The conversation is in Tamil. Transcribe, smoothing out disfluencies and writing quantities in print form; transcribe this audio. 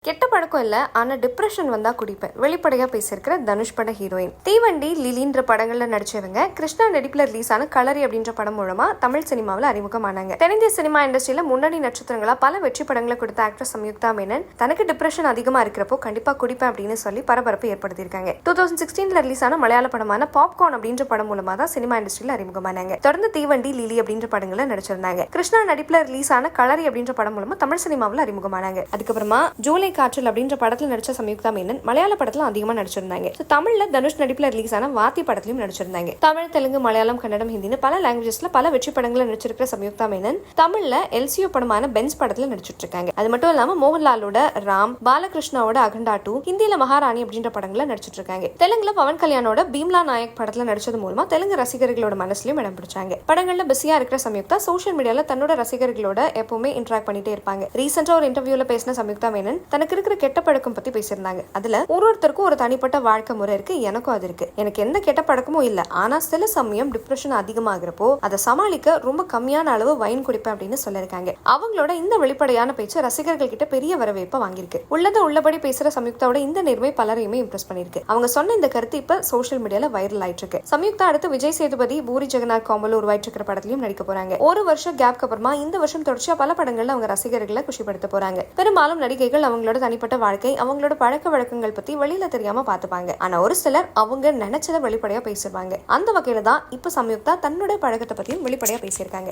கெட்ட பழக்கம் இல்ல, ஆனா டிப்ரெஷன் வந்தா குடிப்பேன். வெளிப்படையா பேசியிருக்கிற தனுஷ் பட ஹீரோயின். தீவண்டி, லிலின்ற படங்கள்ல நடிச்சவங்க கிருஷ்ணா நடிப்புல ரிலீஸ் ஆன கலரி அப்படின்ற படம் மூலமா தமிழ் சினிமாவில் அறிமுகமானாங்க. தென்னிந்திய சினிமா இண்டஸ்ட்ரியில முன்னணி நட்சத்திரங்களா பல வெற்றி படங்களை கொடுத்த ஆக்ட்ரஸ் சம்யுக்தா மேனன் தனக்கு டிப்ரெஷன் அதிகமா இருக்கிறப்போ கண்டிப்பா குடிப்பேன் அப்படின்னு சொல்லி பரபரப்பு ஏற்படுத்தியிருக்காங்க. 2016 ரிலீஸ் ஆன மலையாள படமான பாப்கார்ன் அப்படின்ற படம் மூலமா தான் சினிமா இண்டஸ்ட்ரியில அறிமுகமானாங்க. தொடர்ந்து தீவண்டி, லிலி அப்படின்ற படங்களை நடிச்சிருந்தாங்க. கிருஷ்ணா நடிப்புல ரிலீஸ் ஆன கலரி அப்படின்ற படம் மூலமா தமிழ் சினிமாவில் அறிமுகமானாங்க. அதுக்கப்புறமா ஜூலை காற்றில் அப்படின்ற படத்துல நடிச்ச சம்யுக்தா மேனன் மலையாள படத்துல அதிகமா நடிச்சிருந்தாங்க. தமிழ்ல தனுஷ் நடிப்புல ரிலீஸ் ஆன வாத்தி படத்திலும் நடிச்சிருந்தாங்க. தமிழ், தெலுங்கு, மலையாளம், கன்னடம், ஹிந்தின்னு பல லாங்குவேஜஸ்ல பல வெற்றி படங்களை நடிச்சிருக்கிற சம்யுக்தா மேனன் தமிழ்ல எல்சியோ படமான பென்ஸ் படத்துல நடிச்சிட்டு இருக்காங்க. அது மட்டும் இல்லாம மோகன்லாலோட ராம், பாலகிருஷ்ணாவோட அகண்டா 2, ஹிந்தியில மகாராணி அப்படின்ற படங்களை நடிச்சிட்டு இருக்காங்க. தெலுங்குல பவன் கல்யாணோட பீம்லா நாயக் படத்துல நடிச்சது மூலமா தெலுங்கு ரசிகர்களோட மனசுலயும் இடம் பிடிச்சாங்க. படங்கள்ல பிஸியா இருக்கிற சம்யுக்தா சோஷியல் மீடியால தன்னோட ரசிகர்களோட எப்பவுமே இன்டராக்ட் பண்ணிட்டே இருப்பாங்க. ரீசெண்டா ஒரு இன்டர்வியூல பேசின சம்யுக்தா மேனன் தனக்கு இருக்கிற கெட்ட பழக்கம் பத்தி பேசியிருந்தாங்க. அதுல ஒருத்தருக்கும் ஒரு தனிப்பட்ட வாழ்க்கை முறை இருக்கு, எனக்கும் அது இருக்கு. எனக்கு எந்த கெட்ட பழக்கமும் இல்ல, ஆனா சில சமயம் டிப்ரெஷன் அதிகமாகிறப்போ அதை சமாளிக்க ரொம்ப கம்மியான அளவு வைன் குடிப்பேன் அப்படின்னு சொல்லிருக்காங்க. அவங்களோட இந்த வெளிப்படையான பேச்சு ரசிகர்கள் கிட்ட பெரிய வரவேற்பை வாங்கியிருக்கு. உள்ளதை உள்ளபடி பேசுற சம்யுக்தாவோட இந்த நேர்மை பலரையுமே இம்ப்ரெஸ் பண்ணிருக்கு. அவங்க சொன்ன இந்த கருத்து இப்ப சோஷியல் மீடியால வைரல் ஆயிட்டு இருக்கு. சம்யுக்தா அடுத்து விஜய் சேதுபதி, பூரி ஜெகநாத் காம்போல உருவாயிட்டு இருக்கிற படத்திலையும் நடிக்க போறாங்க. ஒரு வருஷம் கேப்க்கு அப்புறமா இந்த வருஷம் தொடர்ச்சியா பல படங்கள்ல அவங்க ரசிகர்களை குஷிப்படுத்த போறாங்க. பெரும்பாலும் நடிகைகள் அவங்களோட தனிப்பட்ட வாழ்க்கை, அவங்களோட பழக்க வழக்கங்கள் பத்தி வெளியில தெரியாம பாத்துப்பாங்க. ஆனா ஒரு சிலர் அவங்க நினைச்சதை வெளிப்படையா பேசுவாங்க. அந்த வகையில தான் இப்ப சம்யுக்தா தன்னோட பழக்கத்தை பத்தியும் வெளிப்படையா பேசியிருக்காங்க.